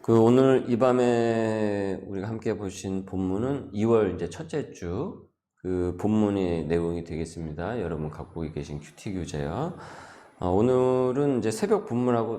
오늘 이 밤에 우리가 함께 보신 본문은 2월 이제 첫째 주 본문의 내용이 되겠습니다. 여러분 갖고 계신 큐티 교재요. 오늘은 이제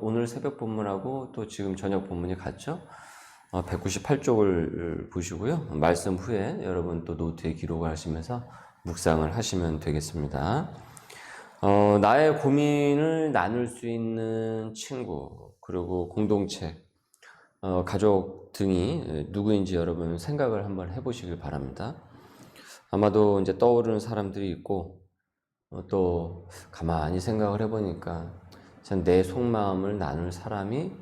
오늘 새벽 본문하고 또 지금 저녁 본문이 같죠? 198쪽을 보시고요. 말씀 후에 여러분 또 노트에 기록을 하시면서 묵상을 하시면 되겠습니다. 나의 고민을 나눌 수 있는 친구, 그리고 공동체, 가족 등이 누구인지 여러분 생각을 한번 해보시길 바랍니다. 아마도 이제 떠오르는 사람들이 있고, 또 가만히 생각을 해보니까 내 속마음을 나눌 사람이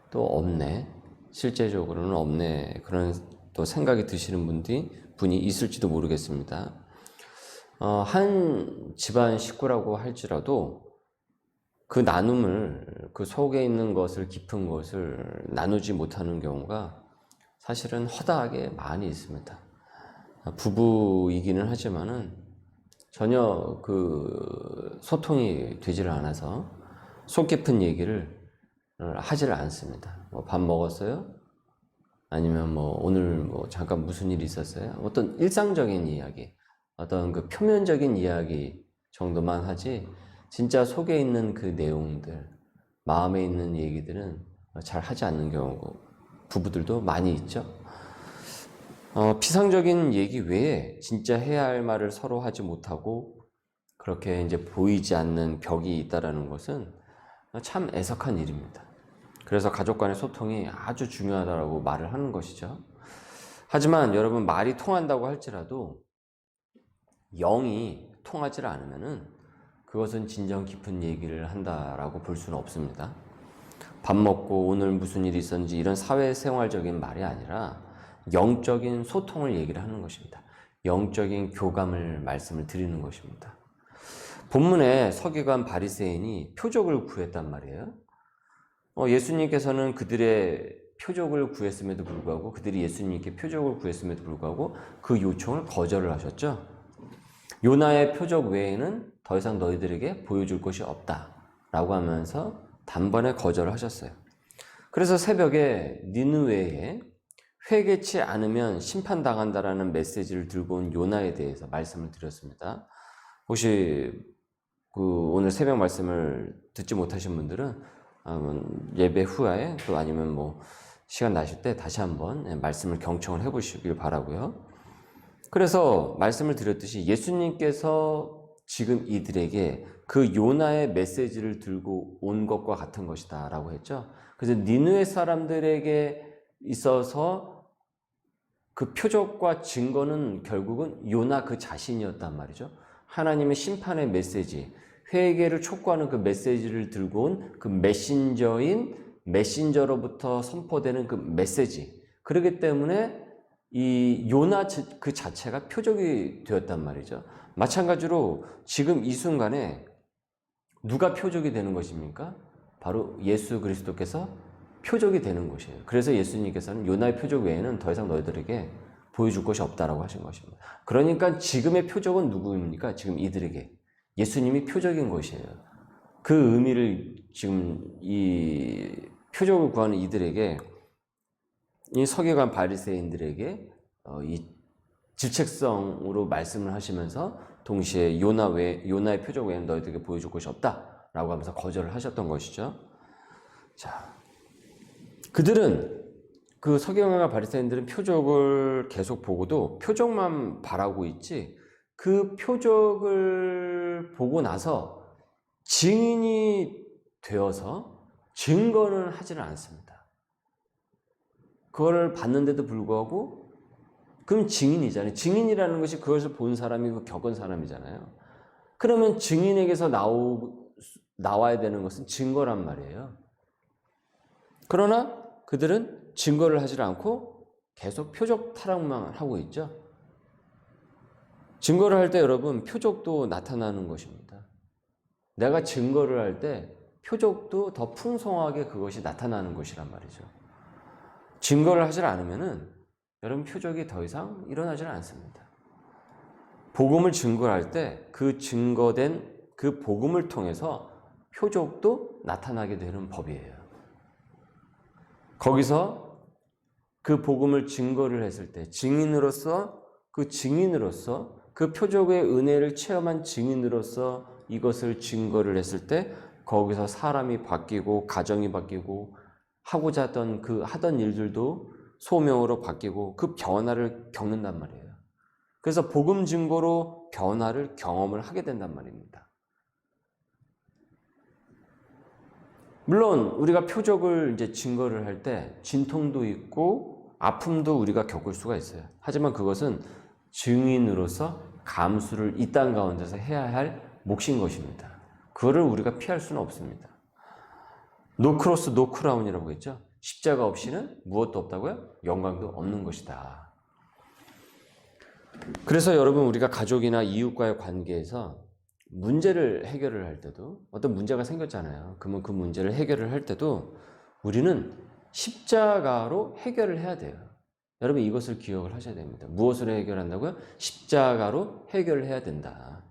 또 없네, 실제적으로는 없네, 그런 또 생각이 드시는 분이 있을지도 모르겠습니다. 한 집안 식구라고 할지라도 그 나눔을, 그 속에 있는 것을, 깊은 것을 나누지 못하는 경우가 사실은 허다하게 많이 있습니다. 부부이기는 하지만은 전혀 소통이 되지를 않아서 속 깊은 얘기를 하지를 않습니다. 밥 먹었어요? 아니면 오늘 잠깐 무슨 일이 있었어요? 어떤 일상적인 이야기, 어떤 표면적인 이야기 정도만 하지, 진짜 속에 있는 그 내용들, 마음에 있는 얘기들은 잘 하지 않는 경우, 부부들도 많이 있죠. 피상적인 얘기 외에 진짜 해야 할 말을 서로 하지 못하고 그렇게 이제 보이지 않는 벽이 있다라는 것은 참 애석한 일입니다. 그래서 가족 간의 소통이 아주 중요하다고 말을 하는 것이죠. 하지만 여러분, 말이 통한다고 할지라도 영이 통하지 않으면은 그것은 진정 깊은 얘기를 한다라고 볼 수는 없습니다. 밥 먹고 오늘 무슨 일이 있었는지 이런 사회생활적인 말이 아니라 영적인 소통을 얘기를 하는 것입니다. 영적인 교감을 말씀을 드리는 것입니다. 본문에 서기관 바리새인이 표적을 구했단 말이에요. 예수님께서는 그들의 표적을 구했음에도 불구하고, 그들이 예수님께 표적을 구했음에도 불구하고 그 요청을 거절을 하셨죠. 요나의 표적 외에는 더 이상 너희들에게 보여줄 것이 없다 라고 하면서 단번에 거절을 하셨어요. 그래서 새벽에 니느웨에 회개치 않으면 심판당한다라는 메시지를 들고 온 요나에 대해서 말씀을 드렸습니다. 혹시 오늘 새벽 말씀을 듣지 못하신 분들은 예배 후에 또 아니면 시간 나실 때 다시 한번 말씀을 경청을 해보시길 바라고요. 그래서 말씀을 드렸듯이 예수님께서 지금 이들에게 그 요나의 메시지를 들고 온 것과 같은 것이다 라고 했죠. 그래서 니느웨 사람들에게 있어서 그 표적과 증거는 결국은 요나 그 자신이었단 말이죠. 하나님의 심판의 메시지, 회개를 촉구하는 그 메시지를 들고 온 그 메신저로부터 선포되는 그 메시지, 그렇기 때문에 이 요나 그 자체가 표적이 되었단 말이죠. 마찬가지로 지금 이 순간에 누가 표적이 되는 것입니까? 바로 예수 그리스도께서 표적이 되는 것이에요. 그래서 예수님께서는 요나의 표적 외에는 더 이상 너희들에게 보여줄 것이 없다라고 하신 것입니다. 그러니까 지금의 표적은 누구입니까? 지금 이들에게 예수님이 표적인 것이에요. 그 의미를 지금 이 표적을 구하는 이들에게, 이 서기관 바리새인들에게 이 질책성으로 말씀을 하시면서 동시에 요나의 표적 외에는 너희들에게 보여줄 것이 없다라고 하면서 거절을 하셨던 것이죠. 자, 그 서기관과 바리새인들은 표적을 계속 보고도 표적만 바라고 있지, 그 표적을 보고 나서 증인이 되어서 증거는 하지는 않습니다. 그걸 봤는데도 불구하고, 그럼 증인이잖아요. 증인이라는 것이 그것을 본 사람이고 겪은 사람이잖아요. 그러면 증인에게서 나와야 되는 것은 증거란 말이에요. 그러나 그들은 증거를 하지 않고 계속 표적 타령만 하고 있죠. 증거를 할 때 여러분, 표적도 나타나는 것입니다. 내가 증거를 할 때 표적도 더 풍성하게 그것이 나타나는 것이란 말이죠. 증거를 하지 않으면은 여러분, 표적이 더 이상 일어나지는 않습니다. 복음을 증거할 때 그 증거된 그 복음을 통해서 표적도 나타나게 되는 법이에요. 거기서 그 복음을 증거를 했을 때 증인으로서 그 표적의 은혜를 체험한 증인으로서 이것을 증거를 했을 때 거기서 사람이 바뀌고 가정이 바뀌고 하고자 하던 하던 일들도 소명으로 바뀌고 그 변화를 겪는단 말이에요. 그래서 복음 증거로 변화를 경험을 하게 된단 말입니다. 물론 우리가 표적을 이제 증거를 할 때 진통도 있고 아픔도 우리가 겪을 수가 있어요. 하지만 그것은 증인으로서 감수를 이 땅 가운데서 해야 할 몫인 것입니다. 그거를 우리가 피할 수는 없습니다. 노 크로스 노 크라운이라고 했죠. 십자가 없이는 무엇도 없다고요? 영광도 없는 것이다. 그래서 여러분 우리가 가족이나 이웃과의 관계에서 문제를 해결을 할 때도 어떤 문제가 생겼잖아요. 그러면 그 문제를 해결을 할 때도 우리는 십자가로 해결을 해야 돼요. 여러분 이것을 기억을 하셔야 됩니다. 무엇으로 해결한다고요? 십자가로 해결을 해야 된다.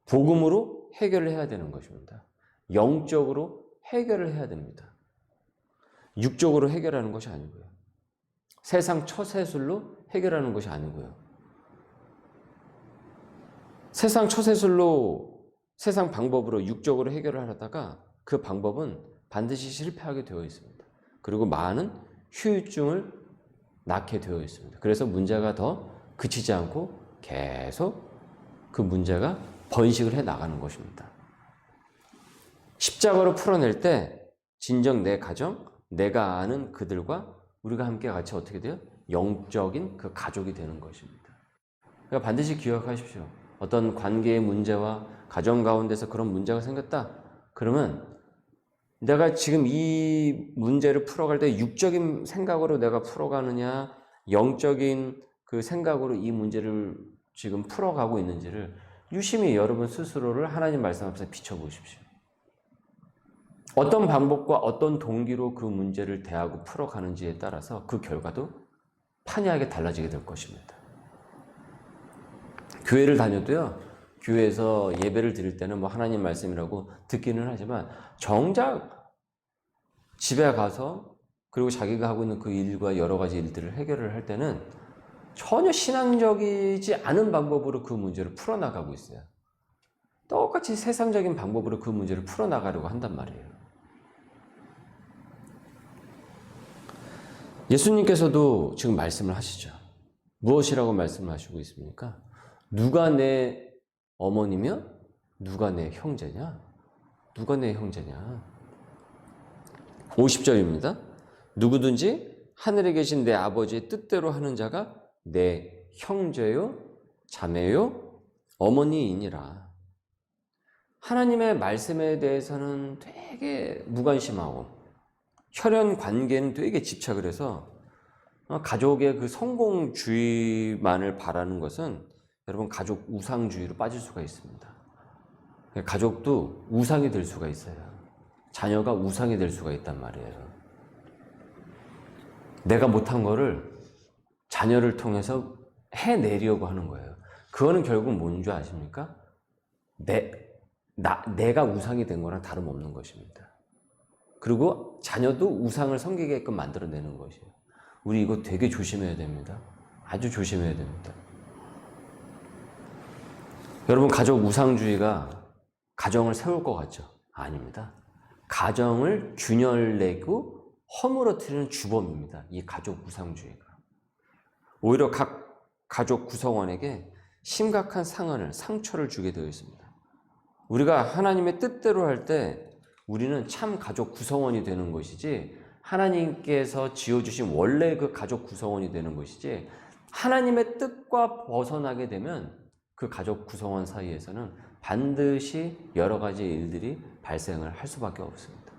복음으로 해결을 해야 되는 것입니다. 영적으로 해결을 해야 됩니다. 육적으로 해결하는 것이 아니고요. 세상 처세술로 해결하는 것이 아니고요. 세상 처세술로 세상 방법으로 육적으로 해결을 하다가 그 방법은 반드시 실패하게 되어 있습니다. 그리고 많은 후유증을 낳게 되어 있습니다. 그래서 문제가 더 그치지 않고 계속 그 문제가 번식을 해 나가는 것입니다. 십자가로 풀어낼 때 진정 내 가정, 내가 아는 그들과 우리가 함께 같이 어떻게 돼요? 영적인 그 가족이 되는 것입니다. 그러니까 반드시 기억하십시오. 어떤 관계의 문제와 가정 가운데서 그런 문제가 생겼다. 그러면 내가 지금 이 문제를 풀어갈 때 육적인 생각으로 내가 풀어가느냐, 영적인 그 생각으로 이 문제를 지금 풀어가고 있는지를 유심히 여러분 스스로를 하나님 말씀 앞에서 비춰보십시오. 어떤 방법과 어떤 동기로 그 문제를 대하고 풀어가는지에 따라서 그 결과도 판이하게 달라지게 될 것입니다. 교회를 다녀도요, 교회에서 예배를 드릴 때는 뭐 하나님 말씀이라고 듣기는 하지만 정작 집에 가서 그리고 자기가 하고 있는 그 일과 여러 가지 일들을 해결을 할 때는 전혀 신앙적이지 않은 방법으로 그 문제를 풀어나가고 있어요. 똑같이 세상적인 방법으로 그 문제를 풀어나가려고 한단 말이에요. 예수님께서도 지금 말씀을 하시죠. 무엇이라고 말씀을 하시고 있습니까? 누가 내 어머니며 누가 내 형제냐? 누가 내 형제냐? 50절입니다. 누구든지 하늘에 계신 내 아버지의 뜻대로 하는 자가 내 형제요, 자매요, 어머니이니라. 하나님의 말씀에 대해서는 되게 무관심하고 혈연 관계는 되게 집착을 해서 가족의 그 성공주의만을 바라는 것은 여러분 가족 우상주의로 빠질 수가 있습니다. 가족도 우상이 될 수가 있어요. 자녀가 우상이 될 수가 있단 말이에요. 내가 못한 거를 자녀를 통해서 해내려고 하는 거예요. 그거는 결국 뭔 줄 아십니까? 내가 우상이 된 거랑 다름없는 것입니다. 그리고 자녀도 우상을 섬기게끔 만들어내는 것이에요. 우리 이거 되게 조심해야 됩니다. 아주 조심해야 됩니다. 여러분 가족 우상주의가 가정을 세울 것 같죠? 아닙니다. 가정을 균열내고 허물어뜨리는 주범입니다. 이 가족 우상주의가. 오히려 각 가족 구성원에게 심각한 상처를 주게 되어 있습니다. 우리가 하나님의 뜻대로 할 때 우리는 참 가족 구성원이 되는 것이지 하나님께서 지어주신 원래 그 가족 구성원이 되는 것이지 하나님의 뜻과 벗어나게 되면 그 가족 구성원 사이에서는 반드시 여러 가지 일들이 발생을 할 수밖에 없습니다.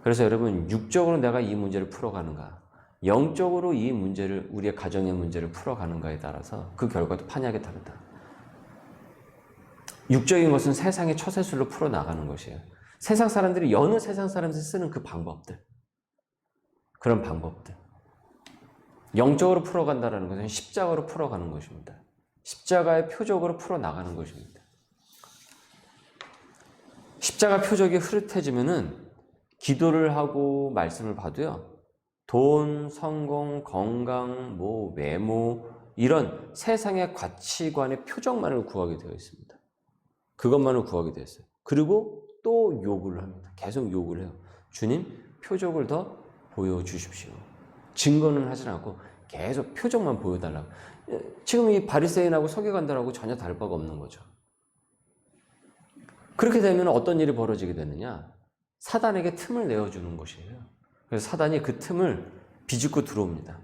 그래서 여러분 육적으로 내가 이 문제를 풀어가는가 영적으로 이 문제를 우리의 가정의 문제를 풀어가는가에 따라서 그 결과도 판이하게 다르다. 육적인 것은 세상의 처세술로 풀어나가는 것이에요. 세상 사람들이 여느 세상 사람들이 쓰는 그 방법들 그런 방법들 영적으로 풀어간다는 것은 십자가로 풀어가는 것입니다. 십자가의 표적으로 풀어나가는 것입니다. 십자가 표적이 흐릿해지면은 기도를 하고 말씀을 봐도요 돈, 성공, 건강, 뭐 외모 이런 세상의 가치관의 표적만을 구하게 되어 있습니다. 그것만을 구하게 되었어요. 그리고 또 요구를 합니다. 계속 요구를 해요. 주님, 표적을 더 보여주십시오. 증거는 하지 않고 계속 표적만 보여달라고. 지금 이 바리새인하고 서기관들하고 전혀 다를 바가 없는 거죠. 그렇게 되면 어떤 일이 벌어지게 되느냐? 사단에게 틈을 내어주는 것이에요. 그래서 사단이 그 틈을 비집고 들어옵니다.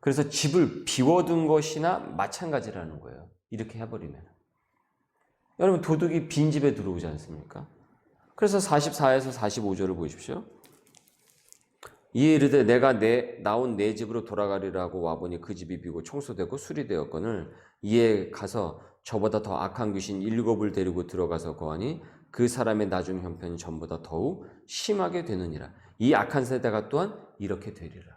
그래서 집을 비워둔 것이나 마찬가지라는 거예요. 이렇게 해버리면. 여러분, 도둑이 빈 집에 들어오지 않습니까? 그래서 44에서 45절을 보십시오. 이에 이르되 내가 나온 내 집으로 돌아가리라고 와보니 그 집이 비고 청소되고 수리되었거늘 이에 가서 저보다 더 악한 귀신 7을 데리고 들어가서 거하니 그 사람의 나중 형편이 전보다 더욱 심하게 되느니라. 이 악한 세대가 또한 이렇게 되리라.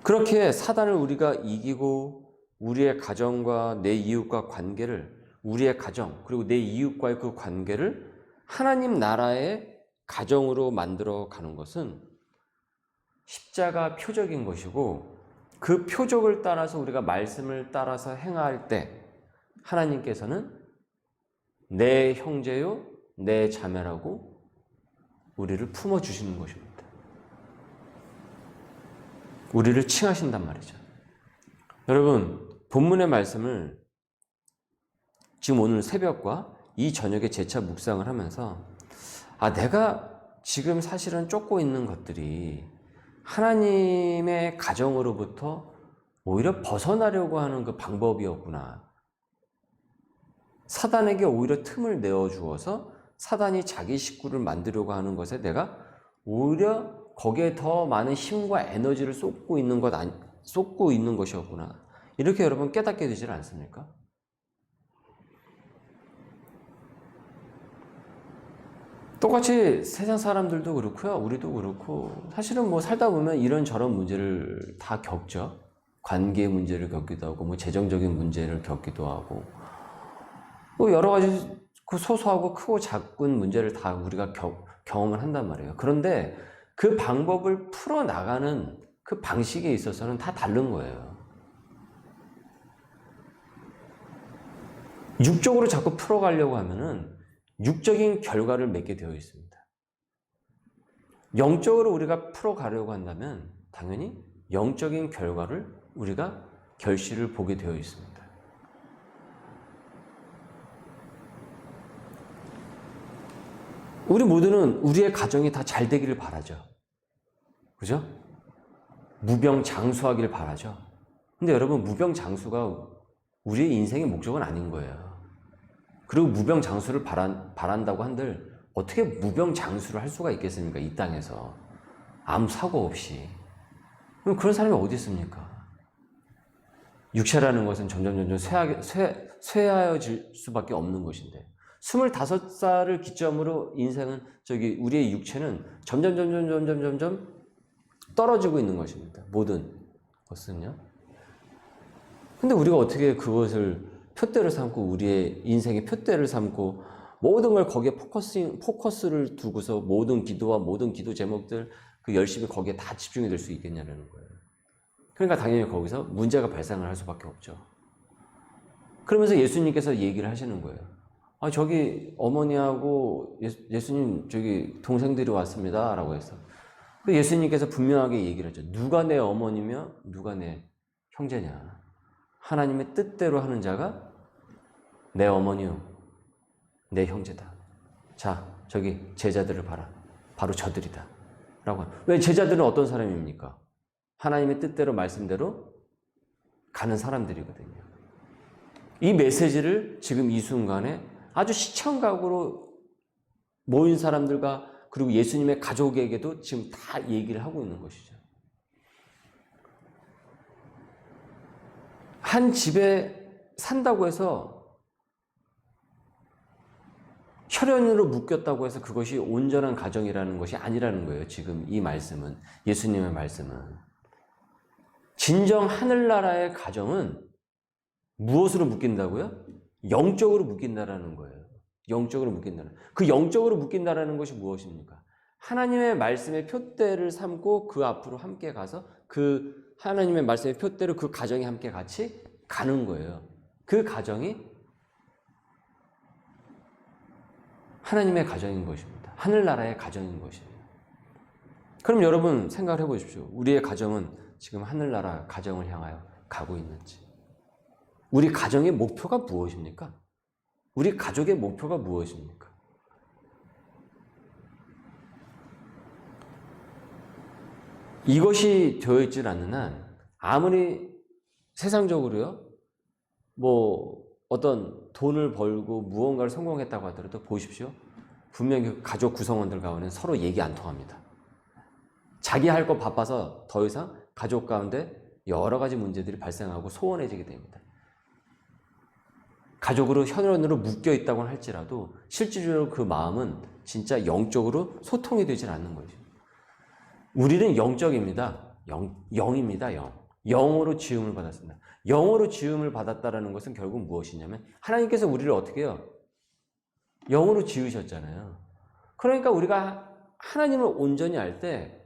그렇게 사단을 우리가 이기고 우리의 가정과 내 이웃과 관계를, 우리의 가정 그리고 내 이웃과의 그 관계를 하나님 나라의 가정으로 만들어 가는 것은 십자가 표적인 것이고, 그 표적을 따라서 우리가 말씀을 따라서 행할 때 하나님께서는 내 형제요 내 자매라고 우리를 품어주시는 것입니다. 우리를 칭하신단 말이죠. 여러분, 본문의 말씀을 지금 오늘 새벽과 이 저녁에 재차 묵상을 하면서 내가 지금 사실은 쫓고 있는 것들이 하나님의 가정으로부터 오히려 벗어나려고 하는 그 방법이었구나. 사단에게 오히려 틈을 내어주어서 사단이 자기 식구를 만들려고 하는 것에 내가 오히려 거기에 더 많은 힘과 에너지를 쏟고 있는 것이었구나. 이렇게 여러분 깨닫게 되질 않습니까? 똑같이 세상 사람들도 그렇고요. 우리도 그렇고 사실은 뭐 살다 보면 이런저런 문제를 다 겪죠. 관계 문제를 겪기도 하고 뭐 재정적인 문제를 겪기도 하고 뭐 여러 가지 그 소소하고 크고 작은 문제를 다 우리가 경험을 한단 말이에요. 그런데 그 방법을 풀어나가는 그 방식에 있어서는 다 다른 거예요. 육적으로 자꾸 풀어가려고 하면은 육적인 결과를 맺게 되어 있습니다. 영적으로 우리가 풀어가려고 한다면 당연히 영적인 결과를 우리가 결실을 보게 되어 있습니다. 우리 모두는 우리의 가정이 다 잘 되기를 바라죠. 그죠? 무병장수하기를 바라죠. 근데 여러분, 무병장수가 우리의 인생의 목적은 아닌 거예요. 그리고 무병장수를 바란다고 한들 어떻게 무병장수를 할 수가 있겠습니까? 이 땅에서 아무 사고 없이. 그럼 그런 사람이 어디 있습니까? 육체라는 것은 점점 쇠하여질 수밖에 없는 것인데 25살을 기점으로 인생은 우리의 육체는 점점 떨어지고 있는 것입니다. 모든 것은요. 근데 우리가 어떻게 그것을 표대로 삼고 우리의 인생의 표대를 삼고 모든 걸 거기에 포커스를 두고서 모든 기도와 모든 기도 제목들 열심히 거기에 다 집중이 될 수 있겠냐는 거예요. 그러니까 당연히 거기서 문제가 발생을 할 수밖에 없죠. 그러면서 예수님께서 얘기를 하시는 거예요. 저기 어머니하고 예수님 저기 동생들이 왔습니다 라고 해서 예수님께서 분명하게 얘기를 하죠. 누가 내 어머니며 누가 내 형제냐. 하나님의 뜻대로 하는 자가 내 어머니요 내 형제다. 자, 저기 제자들을 봐라. 바로 저들이다 라고. 왜 제자들은 어떤 사람입니까? 하나님의 뜻대로 말씀대로 가는 사람들이거든요. 이 메시지를 지금 이 순간에 아주 시청각으로 모인 사람들과 그리고 예수님의 가족에게도 지금 다 얘기를 하고 있는 것이죠. 한 집에 산다고 해서 혈연으로 묶였다고 해서 그것이 온전한 가정이라는 것이 아니라는 거예요. 지금 이 말씀은, 예수님의 말씀은. 진정 하늘나라의 가정은 무엇으로 묶인다고요? 영적으로 묶인다라는 거예요. 영적으로 묶인다는. 그 영적으로 묶인다라는 것이 무엇입니까? 하나님의 말씀의 표대를 삼고 그 앞으로 함께 가서 그 하나님의 말씀의 표대로 그 가정이 함께 같이 가는 거예요. 그 가정이 하나님의 가정인 것입니다. 하늘나라의 가정인 것이에요. 그럼 여러분 생각을 해보십시오. 우리의 가정은 지금 하늘나라 가정을 향하여 가고 있는지. 우리 가정의 목표가 무엇입니까? 우리 가족의 목표가 무엇입니까? 이것이 되어 있질 않는 한 아무리 세상적으로요, 뭐 어떤 돈을 벌고 무언가를 성공했다고 하더라도 보십시오. 분명히 가족 구성원들 가운데 서로 얘기 안 통합니다. 자기 할 거 바빠서 더 이상 가족 가운데 여러 가지 문제들이 발생하고 소원해지게 됩니다. 가족으로 혈연으로 묶여 있다고 할지라도 실질적으로 그 마음은 진짜 영적으로 소통이 되질 않는 거죠. 우리는 영적입니다. 영입니다. 영으로 지음을 받았습니다. 영으로 지음을 받았다라는 것은 결국 무엇이냐면 하나님께서 우리를 어떻게 해요? 영으로 지으셨잖아요. 그러니까 우리가 하나님을 온전히 알 때,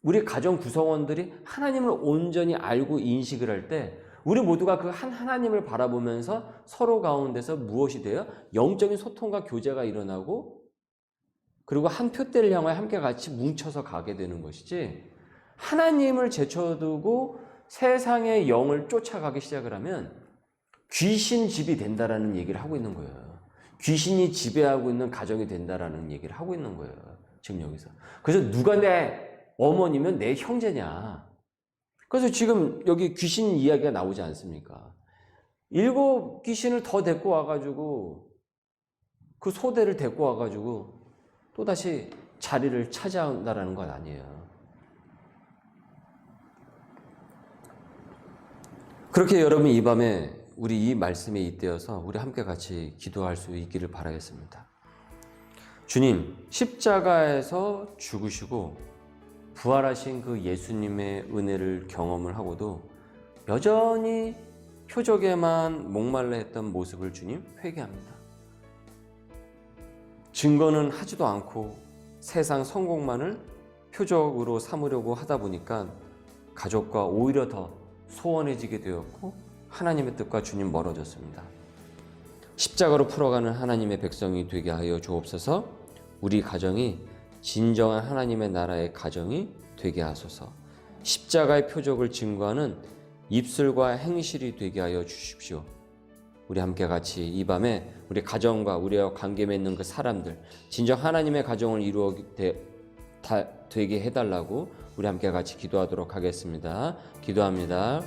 우리 가정 구성원들이 하나님을 온전히 알고 인식을 할 때 우리 모두가 그 한 하나님을 바라보면서 서로 가운데서 무엇이 돼요? 영적인 소통과 교제가 일어나고 그리고 한 표대를 향하여 함께 같이 뭉쳐서 가게 되는 것이지, 하나님을 제쳐두고 세상의 영을 쫓아가기 시작을 하면 귀신 집이 된다라는 얘기를 하고 있는 거예요. 귀신이 지배하고 있는 가정이 된다라는 얘기를 하고 있는 거예요. 지금 여기서. 그래서 누가 내 어머니면 내 형제냐. 그래서 지금 여기 귀신 이야기가 나오지 않습니까? 7 귀신을 더 데리고 와가지고 그 소대를 데리고 와가지고 또다시 자리를 차지한다라는 건 아니에요. 그렇게 여러분 이 밤에 우리 이 말씀에 잇대어서 우리 함께 같이 기도할 수 있기를 바라겠습니다. 주님, 십자가에서 죽으시고 부활하신 그 예수님의 은혜를 경험을 하고도 여전히 표적에만 목말라 했던 모습을 주님 회개합니다. 증거는 하지도 않고 세상 성공만을 표적으로 삼으려고 하다 보니까 가족과 오히려 더 소원해지게 되었고 하나님의 뜻과 주님 멀어졌습니다. 십자가로 풀어가는 하나님의 백성이 되게 하여 주옵소서. 우리 가정이 진정한 하나님의 나라의 가정이 되게 하소서. 십자가의 표적을 증거하는 입술과 행실이 되게 하여 주십시오. 우리 함께 같이 이 밤에 우리 가정과 우리와 관계 맺는 그 사람들, 진정 하나님의 가정을 되게 해달라고 우리 함께 같이 기도하도록 하겠습니다. 기도합니다.